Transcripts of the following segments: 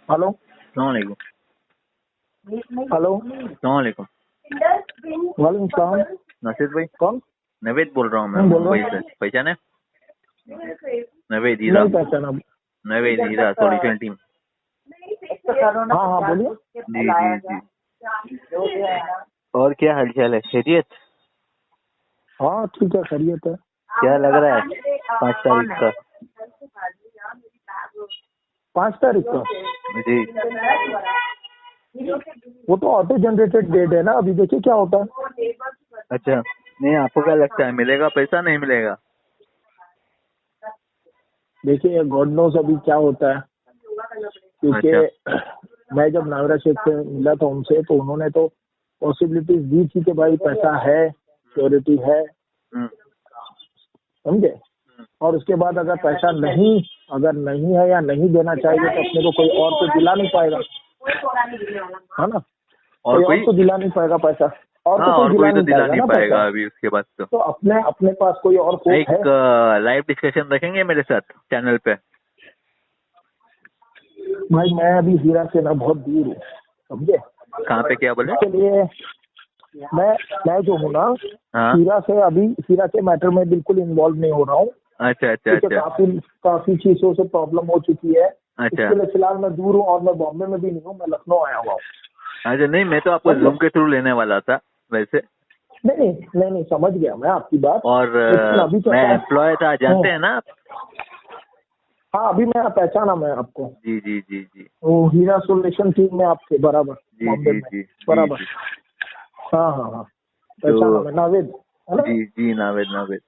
Hello. अस्सलामुअलैकुम। Hello. अस्सलामुअलैकुम। वालेकुम सलाम। नसीर भाई, कौन? नवेद बोल रहा हूँ मैं बोल मुंबई रहा से। हूँ। पहचाने? नवेद हीरा। नहीं पहचाना। नवेद हीरा सॉल्यूशन टीम। हाँ हाँ बोलिए। जी जी जी। और क्या हालचाल है? खैरियत? हाँ ठीक है, खैरियत है। क्या लग रहा है 5 तारीख का? 5 तारीख का? जी। वो तो ऑटो जनरेटेड डेट है ना, अभी देखिए क्या होता है। अच्छा, नहीं आपको क्या लगता है मिलेगा पैसा नहीं मिलेगा? देखिए गॉड नोस अभी क्या होता है, क्योंकि अच्छा। मैं जब नावरा शेख से मिला था उनसे, तो उन्होंने तो पॉसिबिलिटीज दी थी कि भाई पैसा है, सिक्योरिटी है, हम्म, समझे। और उसके बाद अगर नहीं है या नहीं देना चाहिए तो अपने को कोई और तो दिला नहीं पाएगा, है ना। और कोई और कोई? तो दिला नहीं पाएगा पैसा, और हाँ, तो कोई और दिला कोई तो नहीं दिला पाएगा नहीं ना पैसा। पाएगा अभी उसके बाद तो। तो अपने अपने पास कोई और होप है। एक लाइव डिस्कशन रखेंगे मेरे साथ चैनल पे? भाई मैं अभी हीरा से ना बहुत दूर हूँ, समझे। कहाँ पे? क्या बोले? इसके लिए मैं मैं जो हूँ ना, हाँ। हीरा के मैटर में बिल्कुल इन्वॉल्व नहीं हो रहा हूँ, अच्छा अच्छा क्योंकि अच्छा काफी चीजों से प्रॉब्लम हो चुकी है। अच्छा इसके लिए फिलहाल मैं दूर हूँ, और मैं बॉम्बे में भी नहीं हूँ, मैं लखनऊ आया हुआ हूँ। अच्छा। नहीं, मैं तो आपको समझे। जूम के थ्रू लेने वाला था वैसे। नहीं, समझ गया मैं आपकी बात। और लेकिन अभी मैं कैसा है। एम्प्लॉय था, जानते हैं ना आप? हाँ अभी मैं पहचाना मैं आपको। जी जी जी जी वो हीरा सोल्यूशन टीम में आपके बराबर, जी बॉम्बे जी में। जी जी बराबर। जी। हाँ, पहचाना तो मैं, नावेद, है ना। जी जी, नावेद नावेद।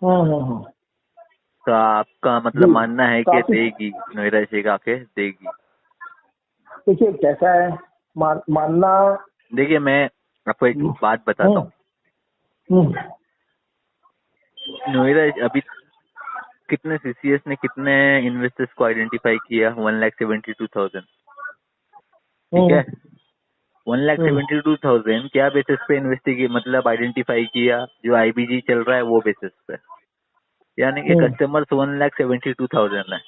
हाँ। तो आपका मतलब जी। मानना है कि काफी। देगी नोएडा शेख आके देगी? देखिए कैसा है, मानना। देखिए, मैं आपको एक बात बताता हूँ। हम्म, नोएडा अभी कितने सीसीएस ने कितने इन्वेस्टर्स को आइडेंटिफाई किया? 1,72,000। ठीक हम्म, है। 1,72,000 क्या बेसिस पे इन्वेस्टिगेट मतलब आइडेंटिफाई किया? जो आईबीजी चल रहा है वो बेसिस पे, यानी कि हम्म, कस्टमर्स 1,72,000 है।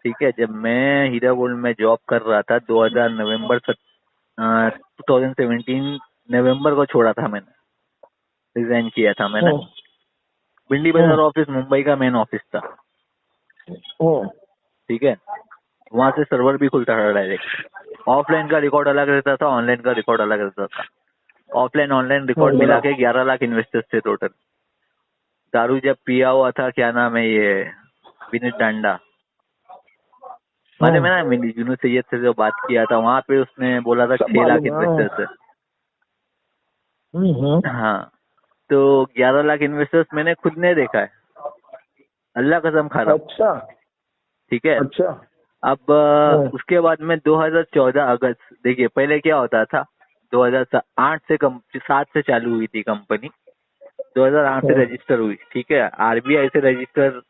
ठीक है। जब मैं हीरा गोल्ड में जॉब कर रहा था 2000 नवंबर 2017 नवंबर को छोड़ा था मैंने, रिजाइन किया था मैंने। हम्म, भिंडी हम्म, बाजार ऑफिस मुंबई का मेन ऑफिस था। हम्म, ठीक है। वहां से सर्वर भी खुलता था डायरेक्ट। ऑफलाइन का रिकॉर्ड अलग रहता था, ऑनलाइन का रिकॉर्ड अलग रहता था। ऑफलाइन ऑनलाइन रिकॉर्ड मिला के बराबर। 11 लाख इन्वेस्टर्स थे टोटल। दारू जब पिया हुआ था, क्या नाम है ये, विनीत डांडा, मालूम है ना? मैंने यूनुस सैयद से जो बात किया था वहां पे, उसने बोला था सब 6 लाख मालूम है। इन्वेस्टर्स है। हम्म। हाँ। तो 11 लाख इन्वेस्टर्स मैंने खुद ने देखा है, अल्लाह कसम खा रहा हूँ। अच्छा। ठीक है। अच्छा। अब हम्म, उसके बाद में 2014 अगस्त, देखिए पहले क्या होता था। 2008 से 7 से चालू हुई थी कंपनी। 2008 से हम्म। रजिस्टर हुई। ठीक है। आरबीआई से रजिस्टर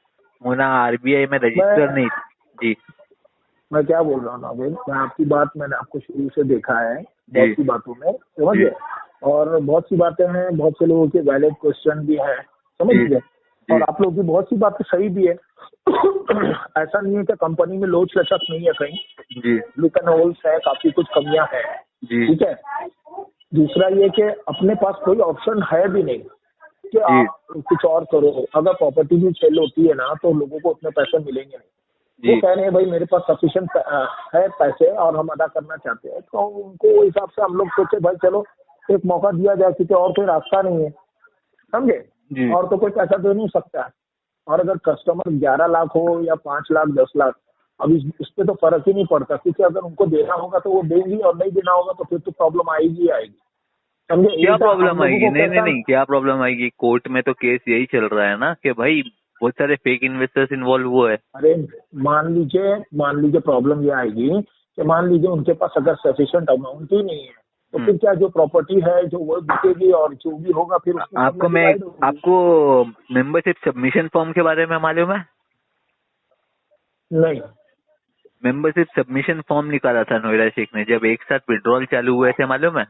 होना, आरबीआई में रजिस्टर मैं नहीं। जी मैं क्या बोल रहा हूँ नावेद, मैंने आपको शुरू से देखा है, बहुत जी सी बातों में, समझ जी गए। और बहुत सी बातें हैं, बहुत से लोगों के वैलिड क्वेश्चन भी है, समझ जी गए। जी और आप लोगों की बहुत सी बातें सही भी है। ऐसा नहीं है कि कंपनी में लोच लचक नहीं है, कहीं जी लुकन होल्स है, काफी कुछ कमियां है। जी ठीक है। दूसरा ये कि अपने पास कोई ऑप्शन है भी नहीं कि जी आप कुछ और करो। अगर प्रॉपर्टी भी सेल होती है ना, तो लोगों को उतने पैसे मिलेंगे नहीं। वो जी। कह रहे हैं भाई मेरे पास सफिशिएंट है पैसे और हम अदा करना चाहते हैं, तो उनको वो हिसाब से हम लोग सोचे भाई चलो एक मौका दिया जाए, क्योंकि और कोई रास्ता नहीं है, समझे। जी। और तो कोई पैसा दे नहीं सकता है। और अगर कस्टमर 11 लाख हो या 5 लाख 10 लाख, अब इस पे तो फर्क ही नहीं पड़ता, क्योंकि अगर उनको देना होगा तो वो देंगी, और नहीं देना होगा तो फिर तो प्रॉब्लम आएगी ही आएगी, समझे। क्या उल्टा हम प्रॉब्लम लोगों आएगी? को नहीं नहीं कैसा। नहीं, क्या प्रॉब्लम आएगी? कोर्ट में तो केस यही चल रहा है ना कि भाई बहुत सारे फेक इन्वेस्टर्स इन्वॉल्व हुए हैं। अरे मान लीजिए प्रॉब्लम ये आएगी कि मान लीजिए उनके पास अगर सफिशिएंट अमाउंट ही नहीं है, तो फिर क्या, जो प्रॉपर्टी है जो वो बिकेगी, और जो भी होगा फिर उसमें सब में आपको मैं डिवाइड होगी। आपको मेंबरशिप सबमिशन फॉर्म के बारे में मालूम है? नहीं। मेंबरशिप सबमिशन फॉर्म निकाला था नोएडा शेख ने जब एक साथ विड्रॉल चालू हुए थे, मालूम है?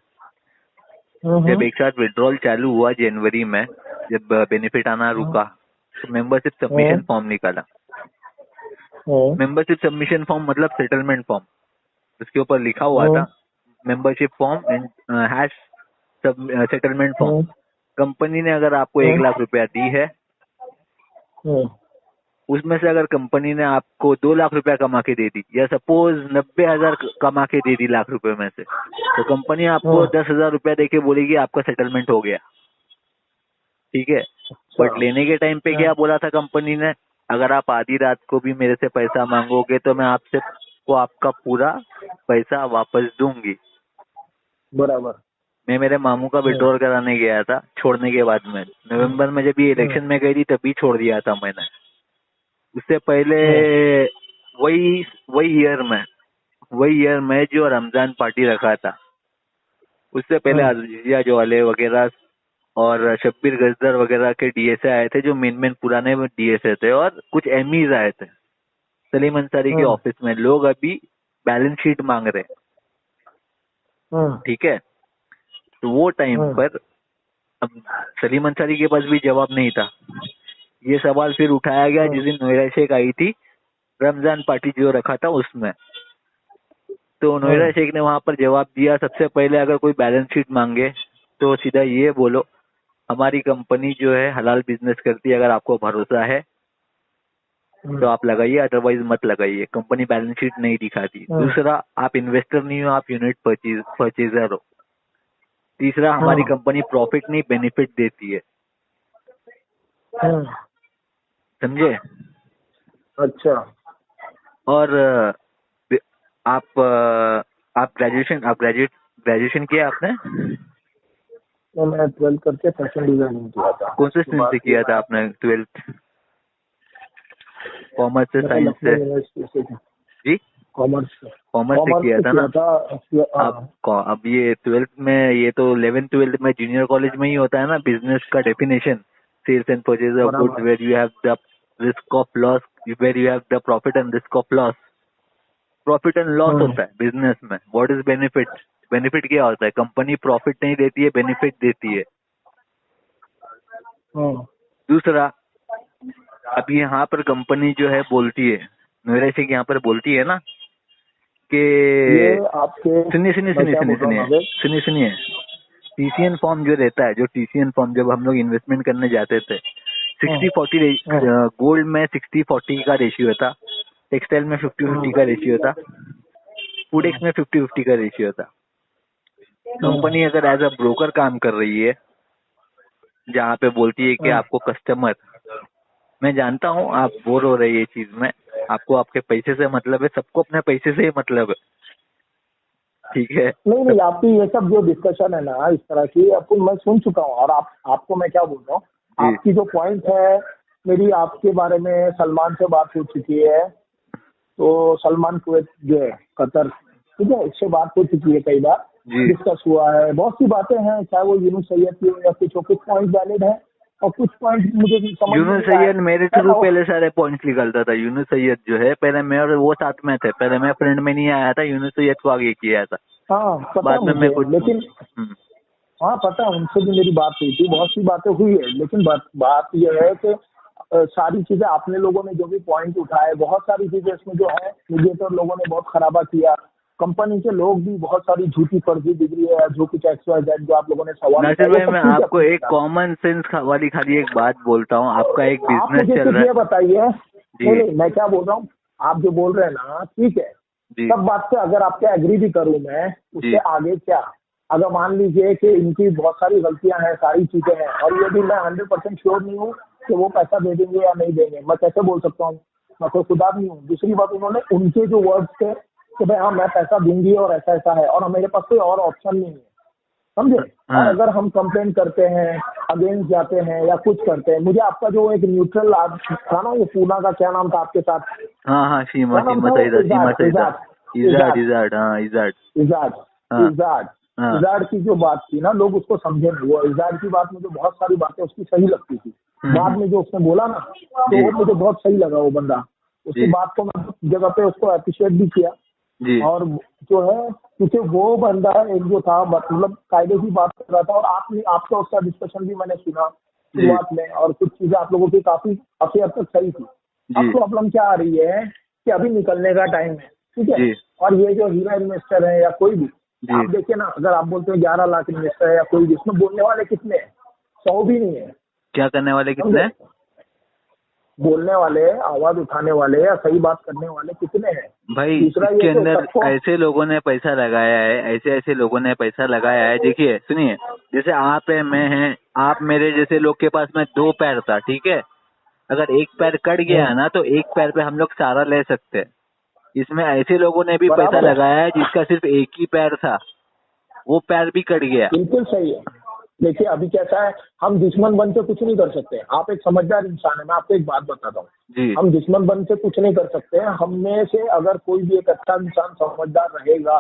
जब एक साथ विड्रॉल चालू हुआ जनवरी में, जब बेनिफिट आना रुका, तो मेंबरशिप सबमिशन हम्म, फॉर्म निकाला। मेंबरशिप सबमिशन फॉर्म मतलब सेटलमेंट फॉर्म, उसके ऊपर लिखा हुआ था membership form and hash settlement form. Company ने अगर आपको 1,00,000 रुपया दी है, उसमें से अगर कंपनी ने आपको 2,00,000 रुपया कमा के दे दी, या सपोज 90,000 कमा के दे दी लाख रुपए में से, तो कंपनी आपको 10,000 रुपया दे के बोलेगी आपका सेटलमेंट हो गया, ठीक है। बट लेने के टाइम पे क्या बोला था कंपनी ने, अगर आप आधी रात को भी मेरे से पैसा मांगोगे तो मैं आपसे को आपका पूरा पैसा वापस दूंगी। बराबर। मैं मेरे मामू का विड्रॉल कराने गया था छोड़ने के बाद में, नवंबर में जब ये इलेक्शन में गई थी तभी छोड़ दिया था मैंने। उससे पहले वही ईयर में जो रमजान पार्टी रखा था, उससे पहले अजीजिया जोले वगैरह और शब्बीर गजदर वगैरह के डीएसए आए थे, जो मेन पुराने डीएसए थे, और कुछ एमईज आए थे सलीम अंसारी के ऑफिस में। लोग अभी बैलेंस शीट मांग रहे, ठीक है। तो वो टाइम पर अब सलीम अंसारी के पास भी जवाब नहीं था। ये सवाल फिर उठाया गया जिस दिन नोएरा शेख आई थी रमजान पार्टी जो रखा था उसमें। तो नोएरा शेख ने वहां पर जवाब दिया, सबसे पहले अगर कोई बैलेंस शीट मांगे तो सीधा ये बोलो हमारी कंपनी जो है हलाल बिजनेस करती है, अगर आपको भरोसा है तो आप लगाइए, अदरवाइज मत लगाइए, कंपनी बैलेंस शीट नहीं दिखाती। दूसरा, आप इन्वेस्टर नहीं हो, आप यूनिट परचेजर हो। तीसरा, हमारी कंपनी प्रॉफिट नहीं बेनिफिट देती है, समझे। अच्छा। और आप ग्रेजुएशन किया आपने? तो मैं 12th करके फैशन डिजाइनिंग किया था। कौन से स्ट्रीम से किया था आपने 12th? कॉमर्स से, साइंस से? जी, कॉमर्स से किया था ना। अब ये 12th में, ये तो 11th 12th में जूनियर कॉलेज में ही होता है ना बिजनेस का definition, sales and purchase of goods where you have the risk of loss, where you have the profit and risk of loss. Profit and loss होता है बिजनेस में। What is benefit? Benefit क्या होता है? Company profit नहीं देती है, benefit देती है। दूसरा, अब यहाँ पर कंपनी जो है बोलती है, नोएरा शेख यहाँ पर बोलती है ना कि सुनिए टीसीएन फॉर्म जो रहता है, जो टीसीएन फॉर्म जब हम लोग इन्वेस्टमेंट करने जाते थे 60-40 गोल्ड में 60-40 का रेशियो था, टेक्सटाइल में 50-50 का रेशियो था, फूडेक्स में 50-50 का रेशियो था। कंपनी अगर एज अ ब्रोकर काम कर रही है, जहाँ पे बोलती है कि आपको कस्टमर, मैं जानता हूँ आप बोर हो रहे हैं ये चीज में, आपको आपके पैसे से मतलब है, सबको अपने पैसे से ही मतलब है, ठीक है। नहीं, आपकी ये सब जो डिस्कशन है ना इस तरह की, अपन मैं सुन चुका हूँ। और आपको मैं क्या बोल रहा हूँ, आपकी जो पॉइंट है, मेरी आपके बारे में सलमान से बात हो चुकी है, तो सलमान कुवैत जो है कतर, ठीक है, उससे बात हो चुकी है, कई बार डिस्कस हुआ है, बहुत सी बातें हैं, चाहे वो यूनुस सैयद की हो या कुछ पॉइंट वैलिड है और कुछ पॉइंट मुझे समझ यूनुस सैयद मेरे थ्रू पहले सारे पॉइंट्स निकालता था। यूनुस सैयद जो है पहले मैं और वो साथ में थे, पहले मैं फ्रेंड में नहीं आया था, यूनुस सैयद को आगे किया था। बाद में मैं कुछ, लेकिन पता है, उनसे भी मेरी बात हुई थी, बहुत सी बातें हुई है, लेकिन बात यह है कि सारी चीजें आपने लोगों ने जो भी पॉइंट उठाए, बहुत सारी चीजें इसमें जो है मीडिएटर लोगों ने बहुत खराबा किया, कंपनी के लोग भी बहुत सारी झूठी फर्जी डिग्री है, जो कुछ XYZ जो आप लोगों ने सवाल। नासिर भाई, मैं आपको एक कॉमन सेंस वाली खाली एक बात बोलता हूँ, आपका एक बिजनेस चल रहा है, बताइए। नहीं, मैं क्या बोल रहा हूँ, आप जो बोल रहे हैं ना, ठीक है, सब बात से अगर आपके एग्री भी करूँ मैं, उससे आगे क्या, अगर मान लीजिए कि इनकी बहुत सारी गलतियां हैं, सारी चीजें हैं, और ये भी मैं 100% श्योर नहीं हूँ कि वो पैसा दे देंगे या नहीं देंगे, मैं कैसे बोल सकता हूँ, मैं कोई खुदा नहीं हूँ। दूसरी बात, उन्होंने उनके जो वर्ड्स थे कि भाई हाँ मैं पैसा दूंगी और ऐसा ऐसा है, और मेरे पास कोई और ऑप्शन नहीं है, समझे। और अगर हम कंप्लेन करते हैं, अगेंस्ट जाते हैं या कुछ करते हैं, मुझे आपका जो एक न्यूट्रल था ना, वो पूना का क्या नाम था आपके साथ? इजाड की जो बात थी ना, लोग उसको समझे नहीं। वो इजाड की बात, मुझे बहुत सारी बातें उसकी सही लगती थी, बाद में जो उसने बोला ना, तो वो मुझे बहुत सही लगा वो बंदा, उसकी बात को मैं जगह पे उसको अप्रिशिएट भी किया। और जो है, क्योंकि वो बंदा एक जो था, मतलब कायदे की बात कर रहा था, और आपका उसका डिस्कशन भी मैंने सुना शुरुआत में, और कुछ चीजें आप लोगों की काफी हद तक सही थी। अब प्रॉब्लम क्या आ रही है कि अभी निकलने का टाइम है, ठीक है। जी और ये जो हीरा इन्वेस्टर है या कोई भी, जी। आप देखिए ना, अगर आप बोलते हैं 11 लाख इन्वेस्टर है या कोई भी, इसमें बोलने वाले कितने हैं? 100 भी नहीं है। क्या करने वाले कितने हैं? समझे? बोलने वाले, आवाज उठाने वाले या सही बात करने वाले कितने हैं? भाई दूसरा इसके ये तो अंदर सबको, ऐसे लोगों ने पैसा लगाया है, ऐसे ऐसे लोगों ने पैसा लगाया है। देखिए सुनिए, जैसे आप है, मैं है, आप मेरे जैसे लोग के पास में 2 पैर था, ठीक है। अगर एक पैर कट गया ना तो एक पैर पे हम लोग सहारा ले सकते हैं। इसमें ऐसे लोगों ने भी पैसा बराबर है, लगाया है जिसका सिर्फ एक ही पैर था, वो पैर भी कट गया। बिल्कुल सही है। देखिए अभी कैसा है, हम दुश्मन बन के कुछ नहीं कर सकते। आप एक समझदार इंसान है, मैं आपको एक बात बताता हूँ, जी हम दुश्मन बन के कुछ नहीं कर सकते। हम में से अगर कोई भी एक अच्छा इंसान समझदार रहेगा,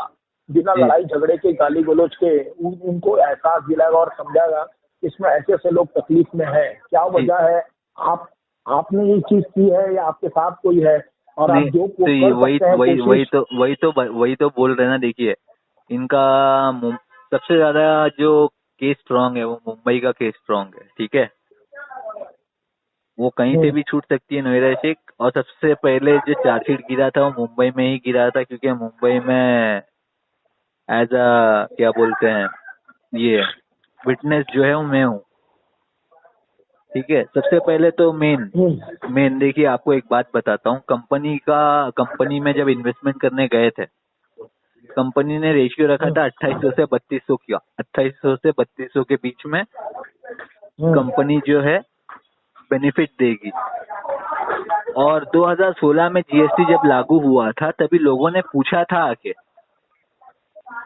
बिना जी लड़ाई झगड़े के, गाली गलौज के, उनको एहसास दिलाएगा और समझाएगा इसमें ऐसे ऐसे लोग तकलीफ में है, क्या जी। वजह है, आप आपने ये चीज की है या आपके साथ कोई है, और आप नहीं जो तो ये कर वही सकते हैं वही वही कोशिश। तो वही तो बोल रहे हैं ना। देखिए इनका सबसे ज्यादा जो केस स्ट्रांग है वो मुंबई का केस स्ट्रांग है, ठीक है। वो कहीं से भी छूट सकती है नैराश्यक। और सबसे पहले जो चार्जशीट गिरा था वो मुंबई में ही गिरा था, क्योंकि मुंबई में एज अ क्या बोलते हैं ये विटनेस जो है वो मैं हूँ, ठीक है। सबसे पहले तो मेन देखिए, आपको एक बात बताता हूँ। कंपनी में जब इन्वेस्टमेंट करने गए थे, कंपनी ने रेशियो रखा था 2800 से 3200 का। 2800 से 3200 के बीच में कंपनी जो है बेनिफिट देगी। और 2016 में जीएसटी जब लागू हुआ था तभी लोगों ने पूछा था आके,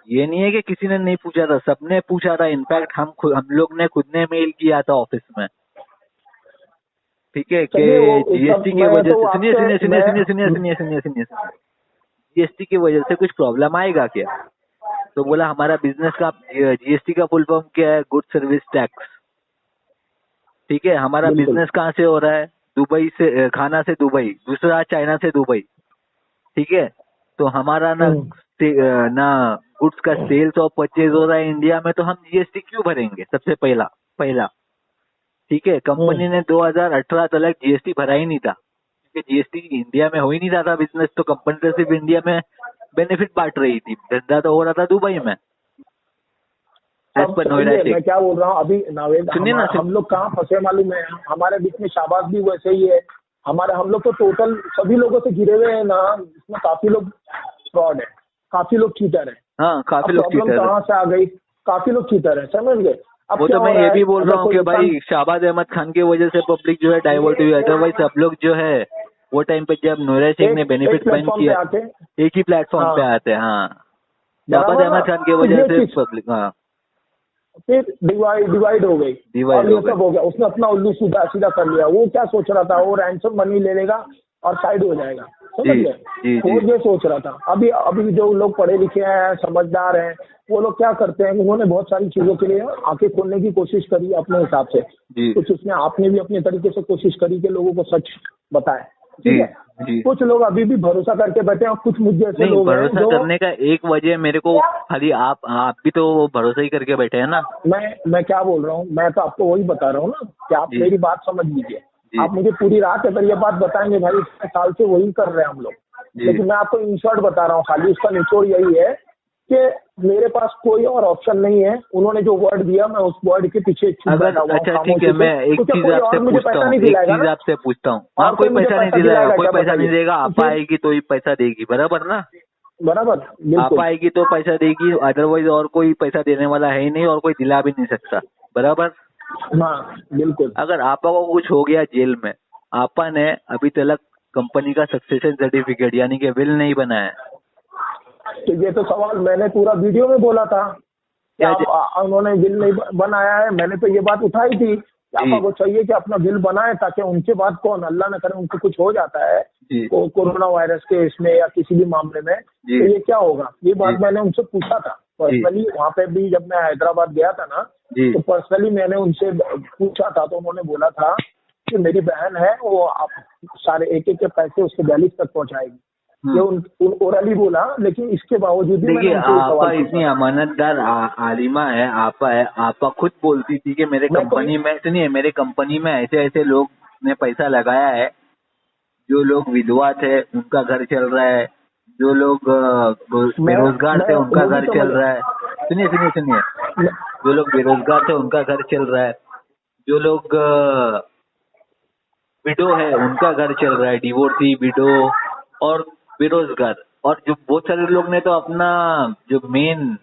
ये नहीं है कि किसी ने नहीं पूछा था, सबने पूछा था। इनफैक्ट हम लोग ने खुद ने मेल किया था ऑफिस में, ठीक है, कि चलिए वो जीएसटी सब की मैं वजह तो से सुनिए आपसे सुनिए सुनिए मैं सुनिए सुनिए सुनिए सुनिए सुनिए सुनिए जीएसटी की वजह से कुछ प्रॉब्लम आएगा क्या? तो बोला हमारा बिजनेस का जीएसटी का फुल फॉर्म क्या है? गुड सर्विस टैक्स, ठीक है। हमारा बिल्कुल। बिजनेस कहाँ से हो रहा है? दुबई से, खाना से दुबई, दूसरा चाइना से दुबई, ठीक है। तो हमारा ना गुड्स का सेल्स और परचेज हो रहा है इंडिया में, तो हम जीएसटी क्यों भरेंगे? सबसे पहला ठीक है। कंपनी ने 2018 तक जीएसटी भरा ही नहीं था, क्योंकि जीएसटी इंडिया में हो ही नहीं रहा था बिजनेस। तो कंपनी तो सिर्फ इंडिया में बेनिफिट बांट रही थी, धंधा तो हो रहा था दुबई में, एज सब पर सही नोएडा है, शेख। मैं क्या बोल रहा हूँ अभी नावेद, सुनिए ना हम लोग कहाँ फंसे मालूम है? हमारे बीच में शाबाश भी वैसे ही है। हम लोग तो टोटल सभी लोगों से घिरे हुए हैं ना, इसमें काफी लोग फ्रॉड है, काफी लोग चीटर है। हाँ, काफी अब लोग प्रॉब्लम चीटर है। कहाँ से आ गई? काफी लोग चीटर है, समझ गए? अब वो क्या तो मैं हो रहा ये है, भी बोल अगर रहा हूँ कोई कि इंसान, भाई शाहबाज अहमद खान की वजह से पब्लिक जो है डाइवर्ट हुई। अदरवाइज सब लोग जो है वो टाइम पे जब नोएडा शेख ने एक बेनिफिट बंद प्लेटफॉर्म पे किया, आके, एक ही प्लेटफॉर्म पे हाँ आते हैं। हाँ, शाहबाज बराबर ना, अहमद खान की तो वजह ये से चीज पब्लिक, हाँ, फिर डिवाइड हो गई। डिवाइड और हो ये गए। सब हो गया, उसने अपना उल्लू सीधा सीधा कर लिया। वो क्या सोच रहा था, वो रैंसम मनी ले लेगा और साइड हो जाएगा, समझ जी गए? जी जी। वो ये सोच रहा था। अभी अभी जो लोग पढ़े लिखे हैं, समझदार हैं, वो लोग क्या करते हैं, उन्होंने बहुत सारी चीजों के लिए आंखें खोलने की कोशिश करी अपने हिसाब से। जी कुछ उसमें आपने भी अपने तरीके से कोशिश करी कि लोगों को सच बताए, ठीक जी है। जी। कुछ लोग अभी भी भरोसा करके बैठे हैं, और कुछ मुझे ऐसे नहीं, लोग हैं भरोसा जो, करने का एक वजह मेरे को खाली आप भी तो भरोसा ही करके बैठे हैं ना। मैं क्या बोल रहा हूँ, मैं तो आपको वही बता रहा हूँ ना कि आप जी मेरी बात समझ लीजिए। जी आप मुझे पूरी रात अगर ये बात बताएंगे, भाई इतने साल से वही कर रहे हैं हम लोग, जी लेकिन मैं आपको इन शॉर्ट बता रहा हूँ, खाली उसका निचोड़ यही है कि मेरे पास कोई और ऑप्शन नहीं है। उन्होंने जो वर्ड दिया, मैं उस वर्ड के पीछे चुप अगर बैठा हुआ हूँ अच्छा ठीक खामोशी है, से, मैं एक क्योंकि चीज कोई आपसे और मुझे पूछता पैसा हूँ, नहीं एक दिलाएगा चीज ना। आपसे पूछता हूँ। हाँ, और कोई मुझे पैसा नहीं दिलाएगा, कोई क्या पैसा नहीं बताइए? देगा। आप फिर आएगी तो ही पैसा देगी, बराबर ना? बराबर, आप बिल्कुल, आएगी तो पैसा देगी, अदरवाइज और कोई पैसा देने वाला है ही नहीं, और कोई दिला भी नहीं सकता, बराबर। हाँ बिल्कुल। अगर आपा को कुछ हो गया जेल में, आपा ने अभी तक कंपनी का सक्सेशन सर्टिफिकेट यानी कि विल नहीं बनाया। तो ये तो सवाल मैंने पूरा वीडियो में बोला था कि क्या उन्होंने बिल नहीं बनाया है। मैंने तो ये बात उठाई थी कि जी आपको चाहिए कि अपना बिल बनाए, ताकि उनके बाद कौन, अल्लाह न करे उनको कुछ हो जाता है जी कोरोना वायरस के इसमें या किसी भी मामले में, जी तो ये क्या होगा। ये बात जी मैंने उनसे पूछा था जी पर्सनली। वहाँ पे भी जब मैं हैदराबाद गया था ना, जी तो पर्सनली मैंने उनसे पूछा था। तो उन्होंने बोला था कि मेरी बहन है, वो आप सारे एक एक के पैसे उसके दहलीज तक पहुँचाएगी। ये ओरली बोला, लेकिन इसके बावजूद भी मैंने देखिए, उनसे ये आपा सवाल इतनी पूछा। अमानतदार आलिमा है, आपा खुद बोलती थी कि मेरे मैं कोई कंपनी में, सुनिए, मेरे कंपनी में ऐसे ऐसे लोग ने पैसा लगाया है जो लोग विधवा थे उनका घर चल रहा है, जो लोग बेरोजगार थे उनका घर चल रहा है। सुनिए सुनिए सुनिए, जो लोग बेरोजगार थे उनका घर चल रहा है, जो लोग विडो है उनका घर चल रहा है, डिवोर्सी, विडो और बेरोजगार। और जो बहुत सारे लोग ने तो अपना जो मेन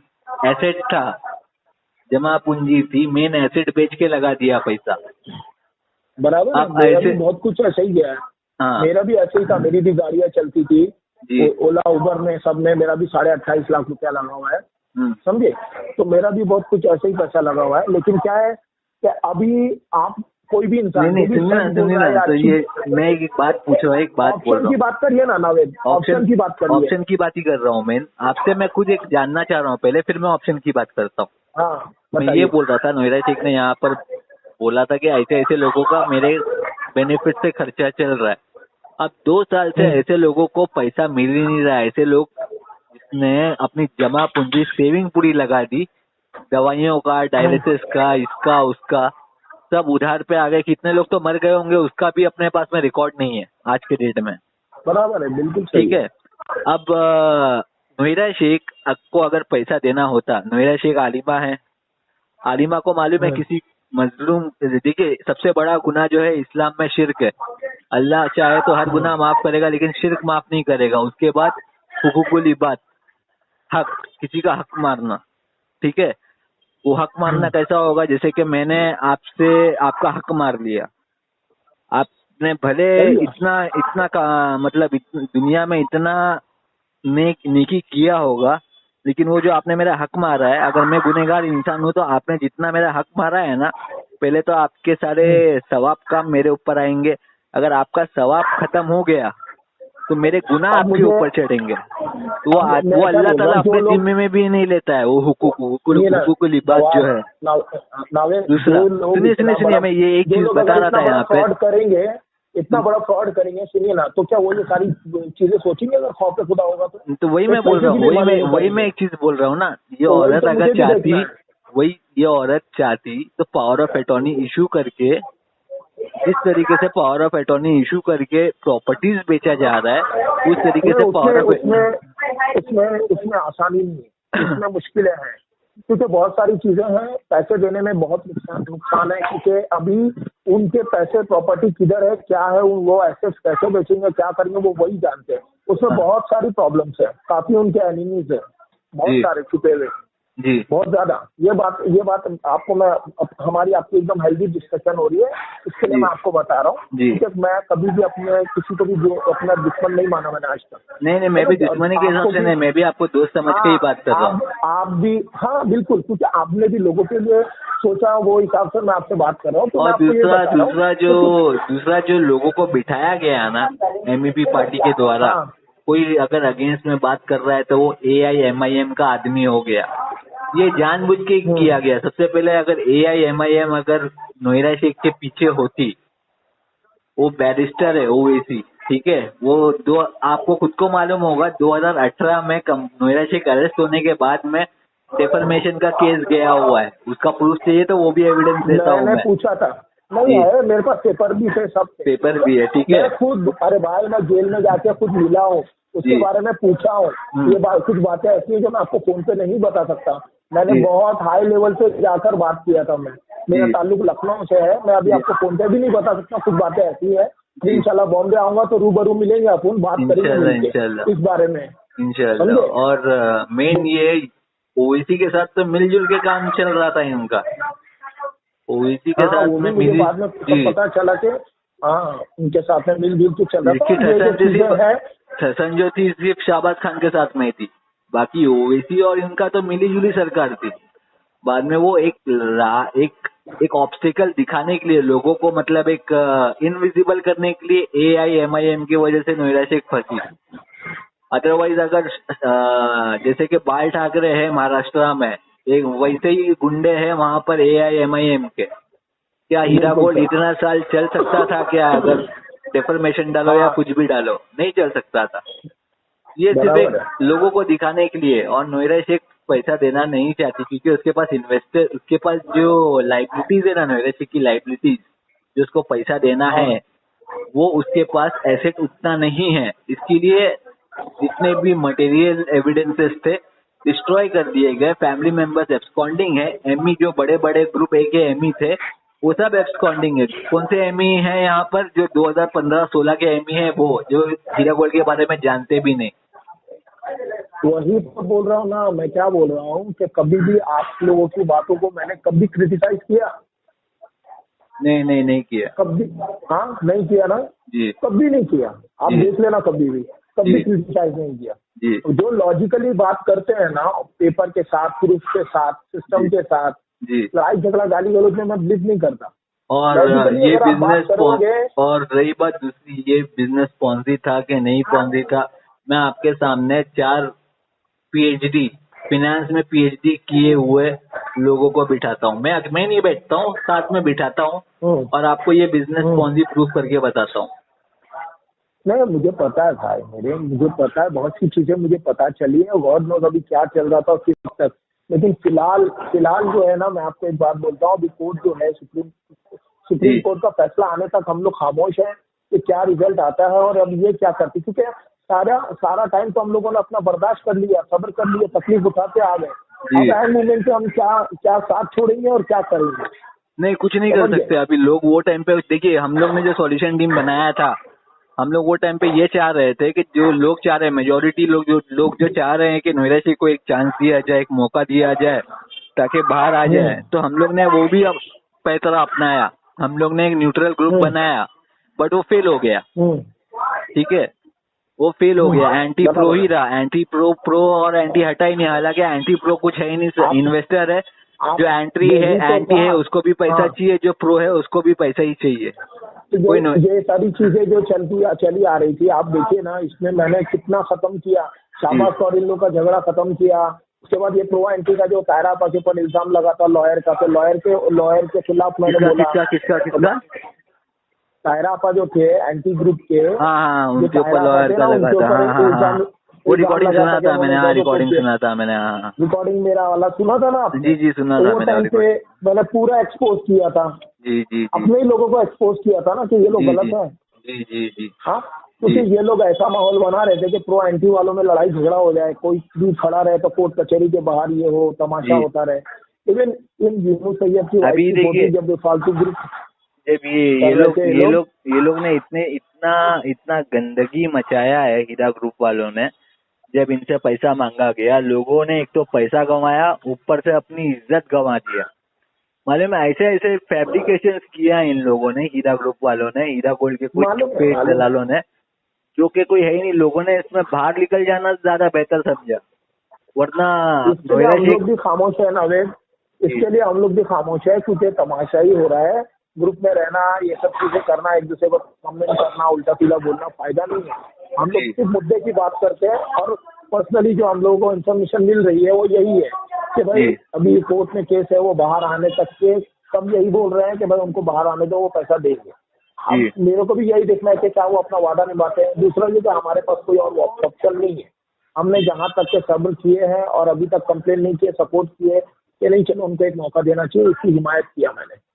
एसेट था, जमा पूंजी थी, मेन एसेट बेच के लगा दिया पैसा। बराबर है, अब मेरा ऐसे भी बहुत कुछ ऐसे ही गया है। हाँ मेरा भी ऐसे ही था, मेरी भी गाड़ियां चलती थी, जी ओला उबर में, सब में मेरा भी 28.5 लाख रुपया लगा हुआ है, समझे। तो मेरा भी बहुत कुछ ऐसे ही पैसा लगा हुआ है। लेकिन क्या है कि अभी आप कोई भी इंसान नहीं सुनिए ना, तो ये मैं एक बात पूछ रहा हूँ, एक बात बोल ऑप्शन रहा की हूँ, बात करिए ना नावेद, ऑप्शन की बात करिए। ऑप्शन की बात ही कर रहा हूँ मैं आपसे। मैं खुद एक जानना चाह रहा हूँ पहले, फिर मैं ऑप्शन की बात करता हूँ। हाँ मैं ये बताइए। बोल रहा था, नोएडा शेख ने यहाँ पर बोला था कि ऐसे ऐसे लोगों का मेरे बेनिफिट से खर्चा चल रहा है। अब 2 साल से ऐसे लोगों को पैसा मिल ही नहीं रहा है। ऐसे लोग जिसने अपनी जमा पूंजी सेविंग पूरी लगा दी, दवाइयों का, डायलिसिस का, इसका उसका, सब उधार पे आ गए। कितने लोग तो मर गए होंगे, उसका भी अपने पास में रिकॉर्ड नहीं है आज के डेट में। बराबर है, बिल्कुल सही ठीक है। अब नोएडा शेख को अगर पैसा देना होता, नोएडा शेख आलिमा है, आलिमा को मालूम है किसी मजलूम, देखिए सबसे बड़ा गुनाह जो है इस्लाम में शिर्क है। अल्लाह चाहे तो हर गुनाह माफ करेगा, लेकिन शिर्क माफ नहीं करेगा। उसके बाद हुकूकुल इबाद, हक, किसी का हक मारना, ठीक है। वो हक मारना कैसा होगा, जैसे कि मैंने आपसे आपका हक मार लिया, आपने भले इतना इतना का मतलब दुनिया में इतना नेकी किया होगा, लेकिन वो जो आपने मेरा हक मारा है, अगर मैं गुनहगार इंसान हूँ तो आपने जितना मेरा हक मारा है ना, पहले तो आपके सारे सवाब काम मेरे ऊपर आएंगे। अगर आपका सवाब खत्म हो गया तो मेरे गुनाह आपके ऊपर चढ़ेंगे। तो वो अल्लाह ताला अपने जिम्मे में भी नहीं लेता है वो हुकूक लिबास जो है। दूसरा, सुनिए मैं ये एक चीज बता रहा था यहाँ पे, फ्रॉड करेंगे, इतना बड़ा फ्रॉड करेंगे, सुनिए ना, तो क्या वो ये सारी चीजें सोचेंगे अगर खौफ खुदा होगा तो वही मैं बोल रहा हूँ, वही मैं एक चीज बोल रहा हूँ ना। ये औरत अगर चाहती, ये औरत चाहती तो पावर ऑफ अटॉर्नी इशू करके, जिस तरीके से पावर ऑफ अटॉर्नी इशू करके प्रॉपर्टीज बेचा जा रहा है, उस तरीके से पावर ऑफ उसमें आसानी नहीं है, इसमें मुश्किलें हैं, क्योंकि बहुत सारी चीजें हैं। पैसे देने में बहुत नुकसान है, क्योंकि अभी उनके पैसे, प्रॉपर्टी किधर है, क्या है, वो एसेट्स कैसे बेचेंगे, क्या करेंगे, वो वही जानते हैं। उसमें बहुत सारी प्रॉब्लम्स है, काफी उनके एनिमीज है, बहुत सारे छुपे हुए जी, बहुत ज्यादा। ये बात आपको मैं, हमारी आपकी एकदम हेल्दी डिस्कशन हो रही है, इसके लिए मैं आपको बता रहा हूँ कि मैं कभी भी अपने किसी को भी अपना दुश्मन नहीं माना मैंने आज तक। नहीं, मैं भी दुश्मनी के हिसाब से नहीं, मैं भी आपको दोस्त समझ के ही बात कर रहा हूँ। आप भी, हाँ बिल्कुल, क्योंकि आपने भी लोगों के लिए सोचा, वो हिसाब से मैं आपसे बात कर रहा हूँ। और दूसरा जो लोगों को बिठाया गया ना MEP पार्टी के द्वारा, कोई अगर अगेंस्ट में बात कर रहा है तो वो AIMIM का आदमी हो गया। ये जानबूझ के किया गया। सबसे पहले अगर AIMIM अगर नोएडा शेख के पीछे होती, वो बैरिस्टर है ओवैसी, ठीक है, वो आपको खुद को मालूम होगा 2018 में नोएडा शेख अरेस्ट होने के बाद में डेफर्मेशन का केस गया हुआ है। उसका प्रूफ चाहिए तो वो भी एविडेंस देता हूँ मैं। पूछा था, नहीं है मेरे पास, पेपर भी थे, सब पेपर भी है, ठीक है। खुद, अरे भाई मैं जेल में जाके खुद मिला हूँ, उसके बारे में पूछा हूँ। ये कुछ बातें ऐसी हैं जो मैं आपको फोन पे नहीं बता सकता। मैंने बहुत हाई लेवल से जाकर बात किया था। मेरा ताल्लुक लखनऊ से है, मैं अभी आपको फोन पे भी नहीं बता सकता। कुछ बातें ऐसी है, इंशाल्लाह बॉम्बे आऊंगा तो रूबरू मिलेंगे, अपन बात करेंगे इस बारे में इंशाल्लाह। और मेन ये ओवैसी के साथ तो मिलजुल के काम चल रहा था इनका, ओवैसी के साथ में मुझे बाद में पता चला कि हाँ उनके साथ में मिलजुल के चल रहा था। ठसन जो थी सिर्फ शाहबाज खान के साथ में थी, बाकी ओवैसी और इनका तो मिली जुली सरकार थी। बाद में वो एक ऑब्स्टिकल दिखाने के लिए, लोगों को मतलब एक इनविजिबल करने के लिए AIMIM की वजह से नोएडा शेख फंसी। अदरवाइज अगर जैसे कि बाल ठाकरे है महाराष्ट्र में, एक वैसे ही गुंडे हैं वहां पर AIMIM के, क्या हीरा गोल्ड इतना साल चल सकता था क्या? अगर डेफर्मेशन डालो या कुछ भी डालो, नहीं चल सकता था। ये सिर्फ एक लोगों को दिखाने के लिए। और नोएडा शेख पैसा देना नहीं चाहती, क्योंकि उसके पास इन्वेस्टर, उसके पास जो लाइबिलिटीज है ना, नोएडा शेख की लाइबिलिटीज, जो उसको पैसा देना है, वो उसके पास एसेट उतना नहीं है, इसके लिए जितने भी मटेरियल एविडेंसेस थे डिस्ट्रॉय कर दिए गए। फैमिली मेंबर्स एब्सकॉन्डिंग है, एमई जो बड़े बड़े ग्रुप ए के एमई थे वो सब एब्सकॉन्डिंग है। कौन से एमई है यहाँ पर? जो 2015-16 के एमई है, वो जो हीरा गोल्ड के बारे में जानते भी नहीं। वही तो बोल रहा हूँ ना, मैं क्या बोल रहा हूँ कि कभी भी आप लोगों की बातों को मैंने कभी क्रिटिसाइज किया? नहीं किया कभी? हाँ, नहीं किया ना जी। कभी नहीं किया। आप जी। देख लेना, कभी भी कभी जी। क्रिटिसाइज नहीं किया। जी। तो जो लॉजिकली बात करते हैं ना, पेपर के साथ, प्रूफ के साथ, सिस्टम के साथ, जी। लड़ाई झगड़ा गाली गलौज में मैं बिलीव नहीं करता। और लॉजिकली ये अगर आप बात करोगे, और रही बात दूसरी, ये बिजनेस पॉन्जी था कि नहीं पॉन्जी था, मैं आपके सामने 4 पीएचडी फिनेंस में पीएचडी किए हुए लोगों को बिठाता हूँ। मैं नहीं बैठता हूँ, साथ में बिठाता हूँ और आपको ये बिजनेस पॉन्जी प्रूफ करके बताता हूँ। नहीं, मुझे पता है भाई, मुझे पता है, बहुत सी चीजें मुझे पता चली है। गॉड नोज अभी क्या चल रहा था किस हद तक। लेकिन फिलहाल जो है ना, मैं आपको एक बात बोलता हूँ, अभी कोर्ट जो है, सुप्रीम कोर्ट का फैसला आने तक हम लोग खामोश हैं कि क्या रिजल्ट आता है और अब ये क्या करती। क्योंकि सारा टाइम तो हम लोगों ने अपना बर्दाश्त कर लिया, सब्र कर लिया, तकलीफ उठाते आ गए। अब एंड मोमेंट पे हम क्या साथ छोड़ेंगे और क्या करेंगे? नहीं, कुछ नहीं कर सकते अभी लोग। वो टाइम पे देखिए, हम लोग ने जो सॉल्यूशन टीम बनाया था, हम लोग वो टाइम पे ये चाह रहे थे कि जो लोग चाह रहे हैं, मेजोरिटी लोग जो चाह रहे हैं कि नोएडा सिटी को एक चांस दिया जाए, एक मौका दिया जाए ताकि बाहर आ जाए, तो हम लोग ने वो भी अब पैतरा अपनाया। हम लोग ने एक न्यूट्रल ग्रुप बनाया, बट वो फेल हो गया। ठीक है, वो फेल हो गया। एंटी प्रो ही रहा। एंटी प्रो और एंटी हटा ही नहीं। हालांकि एंटी प्रो कुछ है ही नहीं, इन्वेस्टर है। जो एंटी है उसको भी पैसा चाहिए, जो प्रो है उसको भी पैसा ही चाहिए। तो ये सारी चीजें जो चली आ रही थी, आप देखिए ना, इसमें मैंने कितना खत्म किया। शाबाश और इन लोग का झगड़ा खत्म किया। उसके बाद ये प्रो एंटी का जो तायरा आपा के ऊपर इल्जाम लगा था लॉयर का, तो लॉयर के खिलाफ मैंने बोला। किसका? तायरा आपा जो थे एंटी ग्रुप के, हाँ, उनके ऊपर लॉयर का लगा था। वो रिकॉर्डिंग सुना था मैंने। हाँ, रिकॉर्डिंग सुना था मैंने। हाँ, रिकॉर्डिंग मेरा वाला सुना था ना आपने? जी सुना था मैंने। मैंने पूरा एक्सपोज किया था। जी। अपने ही लोगों को एक्सपोज किया था ना कि ये लोग गलत है। जी। हाँ, क्योंकि ये लोग ऐसा माहौल बना रहे थे कि प्रो एंटी वालों में लड़ाई झगड़ा हो जाए, कोई भी खड़ा रहे तो कोर्ट कचहरी के बाहर ये हो, तमाशा होता रहे। इवन इन यूनुस सैयद की वाइफ की बोली, जब फालतू ग्रुप, जब ये लोग ने इतना गंदगी मचाया है हीरा ग्रुप वालों ने। जब इनसे पैसा मांगा गया, लोगों ने एक तो पैसा गंवाया, ऊपर से अपनी इज्जत गंवा दिया। मालूम है, ऐसे फैब्रिकेशन किया इन लोगों ने, हीरा ग्रुप वालों ने, हीरा गोल्ड के कुछ पेट दलालों ने, जो कि कोई है ही नहीं। लोगों ने इसमें बाहर निकल जाना ज्यादा बेहतर समझा, वरना हम लोग भी खामोश है नावेद। इसके लिए हम लोग भी खामोश है क्योंकि तमाशा ही हो रहा है। ग्रुप में रहना, ये सब चीजें करना, एक दूसरे को कमेंट करना, उल्टा सीधा बोलना फायदा नहीं है। हम लोग सिर्फ मुद्दे की बात करते हैं और पर्सनली जो हम लोगों को इन्फॉर्मेशन मिल रही है वो यही है कि भाई अभी कोर्ट में केस है, वो बाहर आने तक के सब यही बोल रहे हैं कि भाई उनको बाहर आने दो, वो पैसा देंगे। अब मेरे को भी यही देखना है कि क्या वो अपना वादा निभाते हैं। दूसरा ये कि हमारे पास कोई और ऑप्शन नहीं है। हमने जहाँ तक के सब्र किए हैं और अभी तक कंप्लेन नहीं किए, सपोर्ट किए कि नहीं चलो उनको एक मौका देना चाहिए, इसकी हिमायत किया मैंने।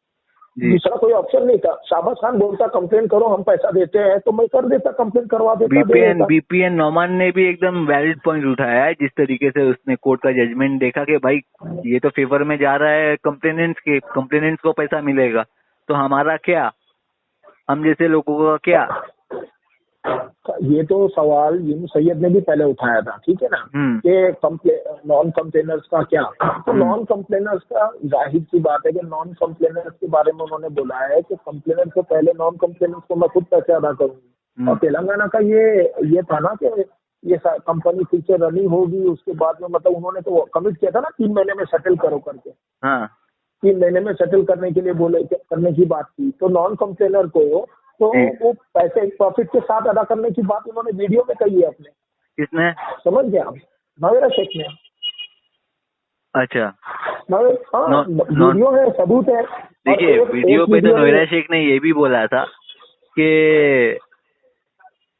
दूसरा कोई ऑप्शन नहीं था। शाबाश खान बोलता कंप्लेन करो, हम पैसा देते हैं, तो मैं कर देता, कंप्लेन करवा देता। बीपीएन नोमान ने भी एकदम वैलिड पॉइंट उठाया है। जिस तरीके से उसने कोर्ट का जजमेंट देखा कि भाई ये तो फेवर में जा रहा है कंप्लेनेंट्स को पैसा मिलेगा, तो हमारा क्या, हम जैसे लोगों का क्या। ये तो सवाल यूनुस सैयद ने भी पहले उठाया था, ठीक है ना, कि नॉन कंप्लेनर्स का क्या। तो नॉन कंप्लेनर्स का जाहिर सी बात है कि नॉन कंप्लेनर्स के बारे में उन्होंने बोला है कि कंप्लेनर से पहले नॉन कंप्लेनर्स को मैं खुद पैसे अदा करूंगी। और तेलंगाना का ये था ना कि ये कंपनी फिर से रनिंग होगी, उसके बाद में मतलब उन्होंने तो कमिट किया था ना 3 महीने में सेटल करो करके। 3 महीने में सेटल करने के लिए करने की बात की। तो नॉन कंप्लेनर को तो वो पैसे प्रॉफिट के साथ अदा करने की बात उन्होंने वीडियो में कही है अपने। किसने? समझ गया आप? नवेरा शेख ने। अच्छा, हाँ, वीडियो है, सबूत है। देखिए, वीडियो पे तो नवेरा शेख ने ये भी बोला था कि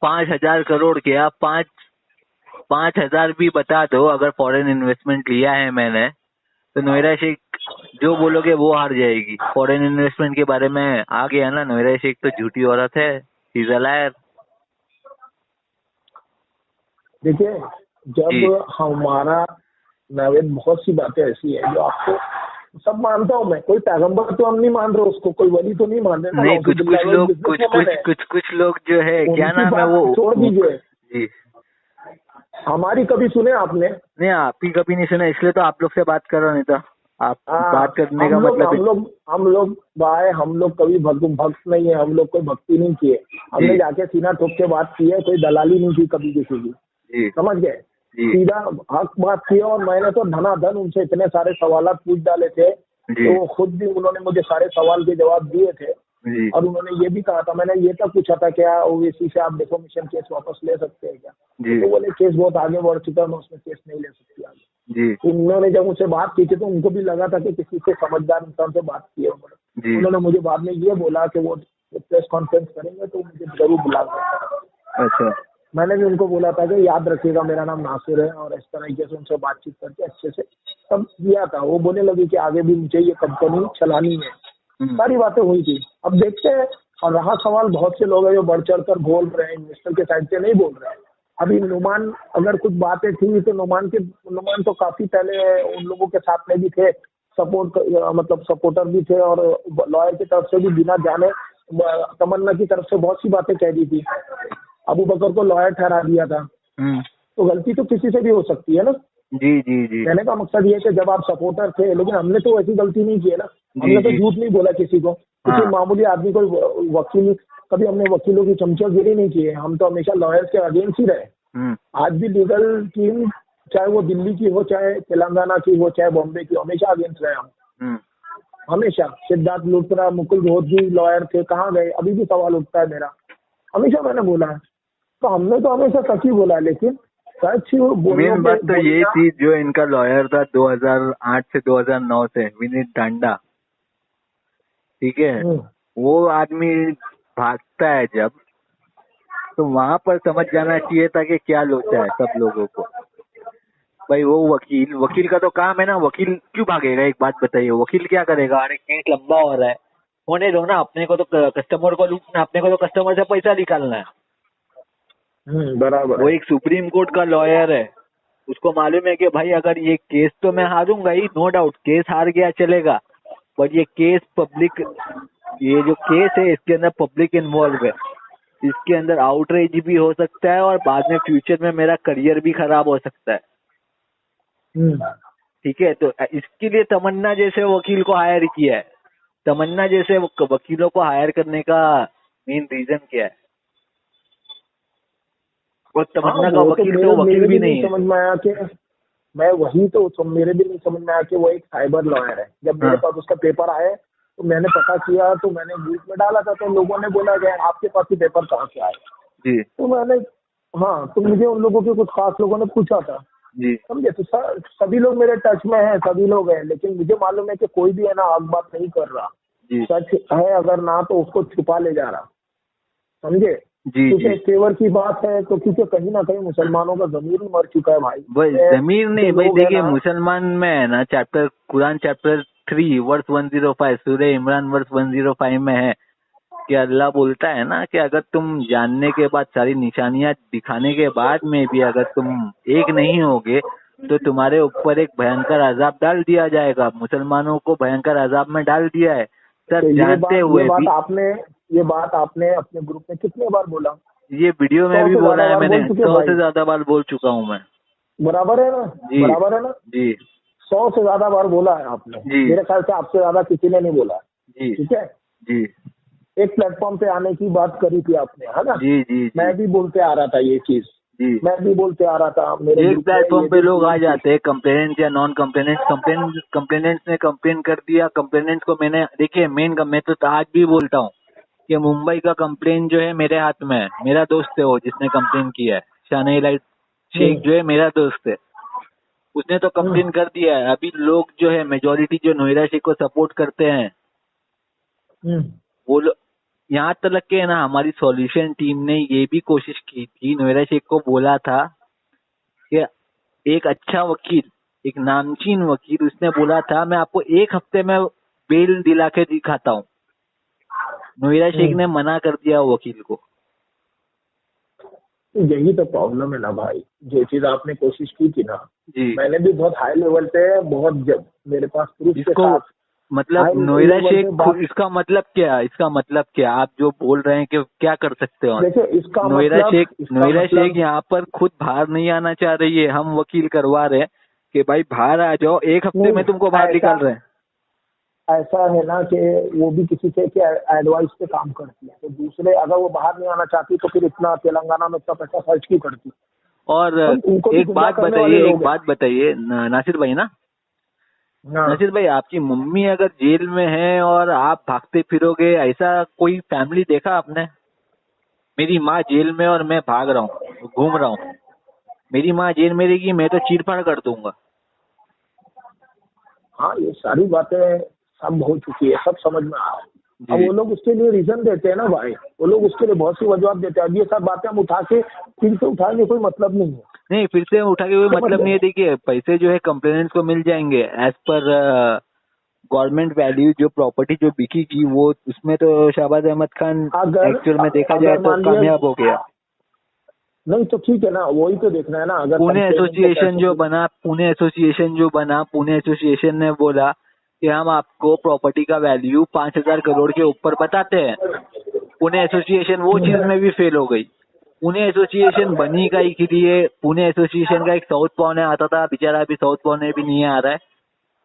5,000 करोड़ क्या 5,000 भी बता दो, अगर फॉरेन इन्वेस्टमेंट लिया है मैंने, तो नवेरा शेख जो बोलोगे वो हार जाएगी। फॉरेन इन्वेस्टमेंट के बारे में आ गया ना, नवेरा शेख तो झूठी औरत है। He's a liar. देखिए, जी जब हमारा नावेद बहुत सी बातें ऐसी है जो आपको सब मानता हूँ मैं, कोई पैगंबर तो हम नहीं मान रहे उसको, कोई वली तो नहीं मान रहे ना, नहीं, कुछ कुछ लोग बिजनेसमैन है, कुछ लोग जो है क्या उनकी नाम है बात वो छोड़ दीजिए, जी हमारी कभी सुने आपने? नहीं, आप ही कभी नहीं सुना, इसलिए तो आप लोग से बात कर रहा, नहीं था आप बात करने का मतलब भाई हम लोग कभी भक्त नहीं है, हम लोग कोई भक्ति नहीं किए, हमने जी जाके सीना ठोक के बात की है, कोई दलाली नहीं की कभी किसी की, जी समझ गए? जी सीधा हक बात की। और मैंने तो धनाधन उनसे इतने सारे सवाल पूछ डाले थे, जी तो खुद भी उन्होंने मुझे सारे सवाल के जवाब दिए थे। जी और उन्होंने ये भी कहा था, मैंने ये तक पूछा था क्या ओवैसी से आप डिफॉर्मेशन केस वापस ले सकते हैं क्या? जी तो बोले केस बहुत आगे बढ़ चुका है, मैं उसमें केस नहीं ले सकती आगे। जी उन्होंने जब मुझसे बात की थी तो उनको भी लगा था कि किसी से समझदार इंसान से बात की है जी उन्होंने मुझे बाद में ये बोला कि वो प्रेस कॉन्फ्रेंस करेंगे तो मुझे जरूर बुलाएंगे। अच्छा मैंने भी उनको बोला था कि याद रखिएगा मेरा नाम नासिर है, और इस तरीके से उनसे बातचीत करके अच्छे से सब किया था। वो बोलने लगी कि आगे भी मुझे ये कंपनी चलानी है, सारी बातें हुई थी। अब देखते हैं। और रहा सवाल, बहुत से लोग हैं जो बढ़ चढ़ कर बोल रहे हैं, इन्वेस्टर के साइड से नहीं बोल रहे हैं। अभी नुमान अगर कुछ बातें थी तो नुमान तो काफी पहले उन लोगों के साथ में भी थे, मतलब सपोर्टर भी थे, और लॉयर की तरफ से भी बिना जाने तमन्ना की तरफ से बहुत सी बातें कह दी थी। अबू बकर को लॉयर ठहरा दिया था। तो गलती तो किसी से भी हो सकती है ना। जी जी जी कहने का मकसद ये है कि जब आप सपोर्टर थे, लेकिन हमने तो ऐसी गलती नहीं की है ना, हमने तो झूठ नहीं बोला किसी को, किसी मामूली आदमी को वकील, कभी हमने वकीलों की चमचागिरी नहीं की है। हम तो हमेशा लॉयर्स के अगेंस्ट ही रहे। आज भी लीगल टीम चाहे वो दिल्ली की हो, चाहे तेलंगाना की हो, चाहे बॉम्बे की, हमेशा अगेंस्ट रहे हम, हमेशा। सिद्धार्थ लुथरा, मुकुल रोहतगी लॉयर थे, कहाँ गए? अभी भी सवाल उठता है मेरा, हमेशा मैंने बोला है। तो हमने तो हमेशा सच ही बोला है, लेकिन सच मेन बात तो ये थी, जो इनका लॉयर था 2008 से 2009 से, विनीत डांडा, ठीक है, वो आदमी भागता है जब, तो वहां पर समझ जाना चाहिए था कि क्या लोचा है सब लोगों को। भाई वो वकील का तो काम है ना, वकील क्यों भागेगा? एक बात बताइए, वकील क्या करेगा? अरे केस लंबा हो रहा है, होने दो ना, अपने को तो कस्टमर को लूटना, अपने को तो कस्टमर से पैसा निकालना है। बराबर। वो एक सुप्रीम कोर्ट का लॉयर है, उसको मालूम है कि भाई अगर ये केस तो मैं हारूंगा ही, नो डाउट, केस हार गया चलेगा, बट ये केस पब्लिक, ये जो केस है इसके अंदर पब्लिक इन्वॉल्व है, इसके अंदर आउटरीच भी हो सकता है, और बाद में फ्यूचर में मेरा करियर भी खराब हो सकता है। ठीक है, तो इसके लिए तमन्ना जैसे वकील को हायर किया है। तमन्ना जैसे वकीलों को हायर करने का मेन रीजन क्या है? और तमन्ना का वकील तो वकील भी नहीं है। समझ में आया कि मैं वही तो मेरे भी नहीं समझ में आया कि वो एक साइबर लॉयर है। जब मेरे पास उसका पेपर आया तो मैंने पता किया, तो मैंने ग्रुप में डाला था, तो लोगों ने बोला कि आपके पास ये पेपर कहाँ से आया? जी। तो मैंने तो मुझे उन लोगों के कुछ खास लोगों ने पूछा था जी, समझे। तो सभी लोग मेरे टच में हैं, सभी लोग हैं, लेकिन मुझे मालूम है कि कोई भी है ना आग बात नहीं कर रहा। सच है अगर ना, तो उसको छुपा ले जा रहा, समझे। क्योंकि फेवर की बात है, तो क्योंकि कहीं ना कहीं मुसलमानों का जमीर ही मर चुका है भाई। जमीर नहीं भाई, देखिए मुसलमान में है ना, कुरान चैप्टर 3 वर्स 105, सूरह इमरान वर्स 105 में है कि अल्लाह बोलता है ना कि अगर तुम जानने के बाद, सारी निशानियां दिखाने के बाद में भी अगर तुम एक नहीं होगे तो तुम्हारे ऊपर एक भयंकर अजाब डाल दिया जाएगा। मुसलमानों को भयंकर अजाब में डाल दिया है सर, तो जानते हुए भी। ये बात आपने अपने ग्रुप में कितने बार बोला? ये वीडियो में भी बोला है मैंने, 100 से ज्यादा बार बोल चुका हूँ मैं। बराबर है ना? बराबर है ना जी। 100 से ज्यादा बार बोला है आपने जी। मेरे ख्याल से आपसे ज्यादा किसी ने नहीं बोला जी। ठीक है जी। एक प्लेटफॉर्म पे आने की बात करी थी आपने, है ना जी, जी, जी। मैं भी बोलते आ रहा था ये चीज जी। मैं भी बोलते आ रहा था। मेरे एक प्लेटफॉर्म पे लोग आ जाते हैं, कंप्लेनेंट या नॉन कंप्लेनेंट्स ने कंप्लेन कर दिया, कंप्लेनेंट्स को मैंने, देखिए मैं तो आज भी बोलता हूँ कि मुंबई का कंप्लेन जो है मेरे हाथ में है। मेरा दोस्त है वो जिसने कंप्लेन किया है, शानी लाइट शेख जो है मेरा दोस्त है, उसने तो कंप्लेन कर दिया है। अभी लोग जो है मेजोरिटी जो नोएडा शेख को सपोर्ट करते हैं, वो लोग यहाँ तक के ना, हमारी सॉल्यूशन टीम ने ये भी कोशिश की थी, नोएडा शेख को बोला था कि एक अच्छा वकील, एक नामचीन वकील, उसने बोला था मैं आपको 1 हफ्ते में बेल दिला के दिखाता हूँ। नोएडा शेख ने मना कर दिया वकील को। तो यही तो प्रॉब्लम है ना भाई, जो चीज आपने कोशिश की थी ना, जी मैंने भी बहुत हाई लेवल पे, बहुत जब मेरे पास प्रूफ के इसको साथ मतलब हाई नोएडा लेवल शेख पे बात। इसका मतलब क्या, इसका मतलब क्या आप जो बोल रहे हैं कि क्या कर सकते हो? देखिए नोएडा शेख यहाँ पर खुद बाहर नहीं आना चाह रही है, हम वकील करवा रहे हैं कि भाई बाहर आ जाओ, एक हफ्ते में नहीं, तुमको बाहर निकाल रहे हैं। ऐसा है ना कि वो भी किसी के एडवाइस पे काम करती है, तो दूसरे अगर वो बाहर नहीं आना चाहती तो फिर इतना तेलंगाना में इतना पैसा खर्च क्यों करती? और उनको भी एक गुमराह बात करने वाले बताइए, लोग नासिर भाई ना, हैं। हाँ, नासिर भाई आपकी मम्मी अगर जेल में है और आप भागते फिरोगे, ऐसा कोई फैमिली देखा आपने? मेरी माँ जेल में और मैं भाग रहा हूँ, घूम रहा हूँ। मेरी माँ जेल में रहेगी, मैं तो चीर-फाड़ कर दूंगा। हाँ, ये सारी बातें सब हो चुकी है, सब समझ में आ रहा है। अब जी वो लोग उसके लिए रीजन देते हैं ना भाई, वो लोग उसके लिए बहुत सी वजूहत देते हैं। अब ये सब बातें हम उठा के फिर से उठाने कोई मतलब नहीं है, नहीं, फिर से उठा के कोई समझ मतलब गए? नहीं है। देखिए पैसे जो है कंप्लेनेंट्स को मिल जाएंगे एज पर गवर्नमेंट वैल्यू। जो प्रॉपर्टी जो बिकेगी वो उसमें तो शहबाज अहमद खान अगर एक्चुअल में देखा जाए अगर तो मान लिया, कामयाब हो गया। नहीं तो ठीक है ना, वही तो देखना है ना। अगर पुणे कंप्लेनेंट को एसोसिएशन पैसों जो की, बना, पुणे एसोसिएशन ने बोला कि हम आपको प्रॉपर्टी का वैल्यू 5,000 करोड़ के ऊपर बताते हैं। पुणे एसोसिएशन वो चीज में भी फेल हो गई। पुणे एसोसिएशन बनी का ही के लिए, पुणे एसोसिएशन का एक साउथ पॉने आता था, बेचारा अभी साउथ पॉने भी नहीं आ रहा है,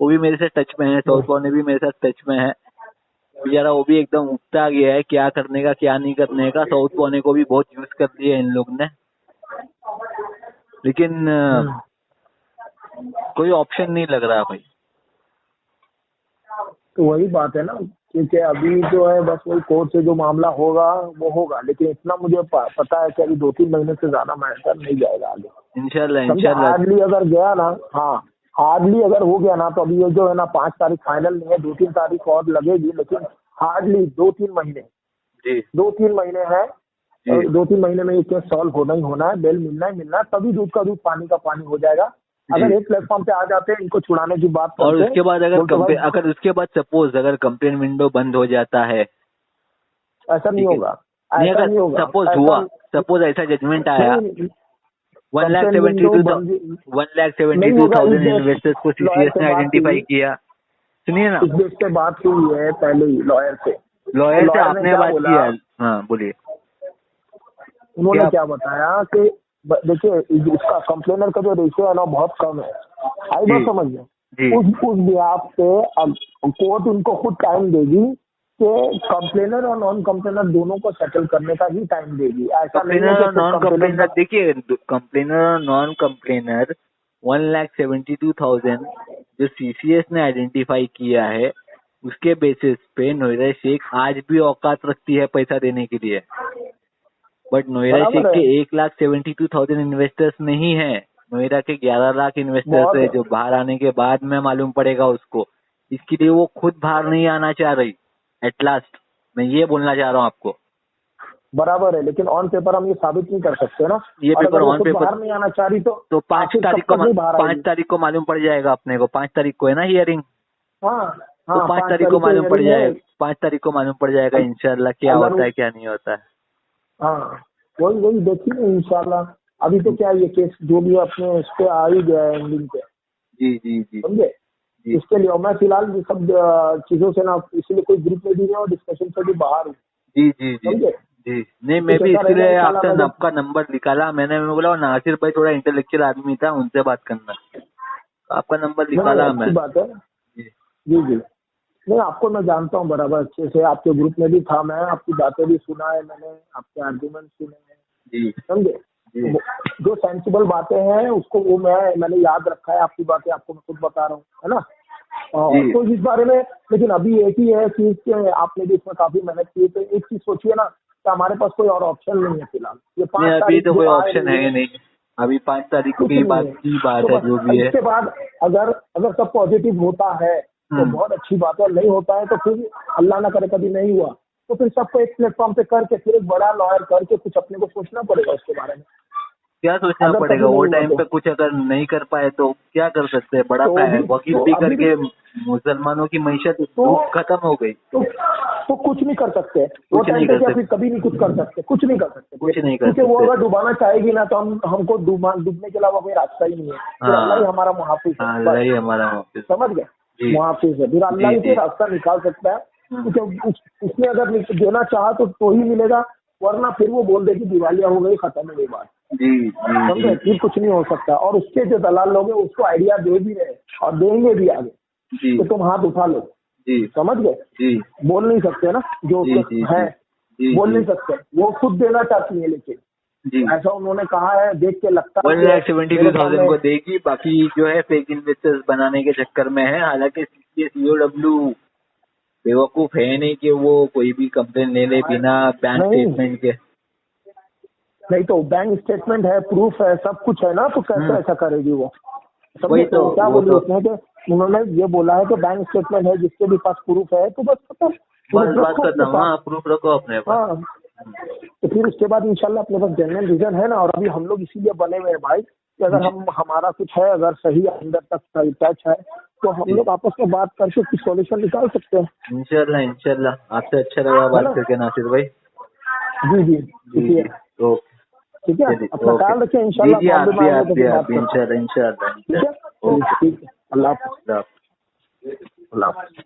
वो भी मेरे से टच में है, साउथ पॉने भी मेरे साथ टच में है। बेचारा वो भी एकदम उगता गया है, क्या करने का क्या नहीं करने का। साउथ पॉने को भी बहुत यूज कर लिया इन लोग ने, लेकिन कोई ऑप्शन नहीं लग रहा भाई। तो वही बात है ना, क्योंकि अभी जो है बस वही कोर्ट से जो मामला होगा वो होगा, लेकिन इतना मुझे पता है कि अभी 2-3 महीने से ज्यादा मैटर नहीं जाएगा आगे। समझे? इंशाल्लाह हार्डली अगर गया ना, हाँ, हार्डली अगर हो गया ना, तो अभी ये जो है ना 5 तारीख फाइनल नहीं है, 2-3 तारीख और लगेगी, लेकिन हार्डली 2-3 महीने, जी 2-3 महीने है। जी 2-3 महीने में ये केस सॉल्व होना ही होना है, बेल मिलना ही मिलना है, तभी दूध का दूध पानी का पानी हो जाएगा। अगर जी। एक प्लेटफॉर्म पे आ जाते हैं इनको छुड़ाने की बात और करते, उसके बाद बोलते भाई अगर उसके बाद सपोज अगर कंप्लेन विंडो बंद हो जाता है, ऐसा नहीं ठीक है, होगा, नहीं ऐसा अगर नहीं होगा, सपोज ऐसा हुआ, सपोज ऐसा जजमेंट आया, नहीं। कंप्लेन विंडो बंद 1,72,000 नहीं होगा। इन्वेस्टर्स को लॉयर सीसीएस से ने बात आइडेंटिफाई हुई, किया। सुनिए ना, इस बेस पे बात हुई है पहले ही लॉयर से, तो लॉयर से लॉयर ने आपने क्या बात बोला, किया? हाँ बोलिए। उन्होंने क्या? क्या बताया कि देखिए इसका कंप्लेनर का जो रेशियो है ना बहुत कम है। आई जी बात समझ में? जी उस बिहाफ पे अब कोर्ट उनको खुद टाइम देगी कि कंप्लेनर और नॉन कंप्लेनर दोनों को सेटल करने का ही टाइम देगी। ऐसा नहीं है कंप्लेनर कि और सिर्फ नॉन कंप्लेनर कंप्लेनर, का। देखिए कंप्लेनर और नॉन कंप्लेनर 1,72,000 जो सीसीएस ने आइडेंटिफाई किया है, उसके बेसिस पे नोएडा शेख आज भी औकात रखती है पैसा देने के लिए। बट नोएडा शेख बराबर के है, 1,72,000 इन्वेस्टर्स नहीं है, नोएडा के 11 लाख इन्वेस्टर्स बहुत है, है। जो बाहर आने के बाद में मालूम पड़ेगा उसको। इसके लिए वो खुद बाहर नहीं आना चाह रही। एट लास्ट मैं ये बोलना चाह रहा हूँ आपको, बराबर है, लेकिन ऑन पेपर हम ये साबित नहीं कर सकते ना। ये और पेपर अगर वो ऑन खुद पेपर बाहर नहीं आना चाह रही तो 5 आखिर कब तारीख को तक नहीं बाहर 5 आएगी? तारीख को मालूम पड़ जाएगा अपने को। 5 तारीख को है ना हियरिंग, हाँ तो हाँ, 5 5 तारीख को तारीख को मालूम पड़ हियरिंग है। जाएगा। 5 तारीख को मालूम पड़ जाएगा इंशाल्लाह क्या अगर होता है क्या नहीं होता है। हाँ, वही वही देखिए इंशाल्लाह। अभी तो क्या ये केस जो भी अपने इस पे आ ही गया है एंडिंग पे, जी जी जी समझे? जी इसके लिए और मैं फिलहाल ये सब चीजों से ना, इसलिए कोई ग्रुप में भी नहीं और डिस्कशन से भी बाहर हूँ, जी जी जी समझे? जी। नहीं मैं कुछ भी ऐसा रहेगा इसलिए इंशाल्लाह आपका मैं जब, आपका नंबर निकाला। मैंने बोला नासिर भाई थोड़ा इंटेलेक्चुअल आदमी था, उनसे बात करना, आपका नंबर नहीं निकाला अच्छी मैं। बात है। जी जी जी, नहीं आपको मैं जानता हूँ बराबर अच्छे से, आपके ग्रुप में भी था मैं, आपकी बातें भी सुना है मैंने, आपके आर्गुमेंट सुने हैं, जी समझे? जी जो सेंसिबल बातें हैं उसको वो मैंने याद रखा है, आपकी बातें आपको मैं खुद बता रहा हूँ, है ना? जी। तो इस बारे में, लेकिन अभी एक ही है चीज कि आपने भी इसमें काफी मेहनत की, तो एक चीज सोचिए ना कि हमारे पास कोई और ऑप्शन नहीं है फिलहाल। ये नहीं 5 अभी तारीख तो जो कोई आए ऑप्शन नहीं है है, नहीं। अभी 5 तारीख कुछ की नहीं बात है। की बात तो है बस जो भी है। इसके बाद अगर अगर सब पॉजिटिव होता है तो बहुत अच्छी बात है, नहीं होता है तो फिर अल्लाह ना करे कभी नहीं हुआ तो फिर सबको एक प्लेटफॉर्म पे करके फिर एक बड़ा लॉयर करके कुछ अपने को सोचना पड़ेगा उसके बारे में। क्या सोचना अगर पड़ेगा? कभी वो नहीं हुआ टाइम तो पे कुछ अगर नहीं कर पाए तो क्या कर सकते हैं? बड़ा तो वकील तो भी अभी भी करके मुसलमानों की मैशत तो धूप खत्म हो गई। तो तो कुछ नहीं कर सकते वो कुछ टाइम नहीं पे, कर क्या सकते, फिर कभी नहीं कुछ कर सकते, कुछ नहीं कर सकते कुछ फिर, नहीं कर क्योंकि वो सकते। अगर डुबाना चाहेगी ना तो हमको डूबने के अलावा कोई रास्ता ही नहीं है। फिर अल्लाह ही हाँ हमारा मुहाफिज है, हाँ, बस रही हमारा मुहाफिज। समझ गए, जी मुहाफिज है, फिर अल्लाह जी ही जी। कोई रास्ता निकाल सकता है। हम्म, क्योंकि उसने अगर देना चाहा तो ही मिलेगा, वरना फिर वो बोल देगी दिवालिया हो गई, खत्म हो गई बात, जी जी समझे, जी फिर कुछ नहीं हो सकता। और उसके जो दलाल लोग हैं उसको आइडिया दे भी रहे और देंगे भी आगे जी कि तुम हाथ उठा लो, जी समझ गए। जी बोल नहीं सकते ना जो जी जी है, जी बोल जी नहीं सकते, वो खुद देना चाहती है, लेकिन जी। ऐसा उन्होंने कहा है, देख के लगता है कि मेरे 1,72,000 सामने। को देगी, बाकी जो है फेक इन्वेस्टर्स बनाने के चक्कर में है। हालांकि COW बेवकूफ है नहीं कि वो कोई भी कंप्लेन ले ले बिना बैंक नहीं स्टेटमेंट के। नहीं तो बैंक स्टेटमेंट है, प्रूफ है, सब कुछ है ना, तो कैसे हम्म, ऐसा करेगी वो, वही समझे। तो, तो क्या वो बोली तो उसने कि उन्होंने ये बोला है कि बैंक स्टेटमेंट है, जिसके भी पास प्रूफ है तो बस खत्म, बस प्रूफ बात रखो करता अपने हूँ। पास। हाँ, प्रूफ रखो अपने पास। हाँ, तो फिर उसके बाद इंशाल्लाह अपने पास जेन्युइन रीजन है ना। और अभी हम लोग इसीलिए बने हुए हैं भाई कि अगर जी हमारा कुछ है, अगर सही अंदर तक टच है, तो हम जी, लोग आपस में बात करके कुछ सॉल्यूशन निकाल सकते हैं, इंशाल्लाह इंशाल्लाह। आपसे अच्छा लगा है बात ना। करके नासिर भाई। जी जी, जी ठीक जी, है, ओके। ठीक है, चलिए, अपना ओके। ख्याल रखें, जी इंशाल्लाह जी, आप बॉम्बे में भी आएंगे आप तो भी फिर आप बात भी, करते हैं। इंशाल्लाह इंशाल्लाह ठीक है, इंशाल्लाह। ओके, ठीक है, अल्लाह हाफ़िज़। अल्लाह हाफ़िज़। अल्लाह हाफ़िज़।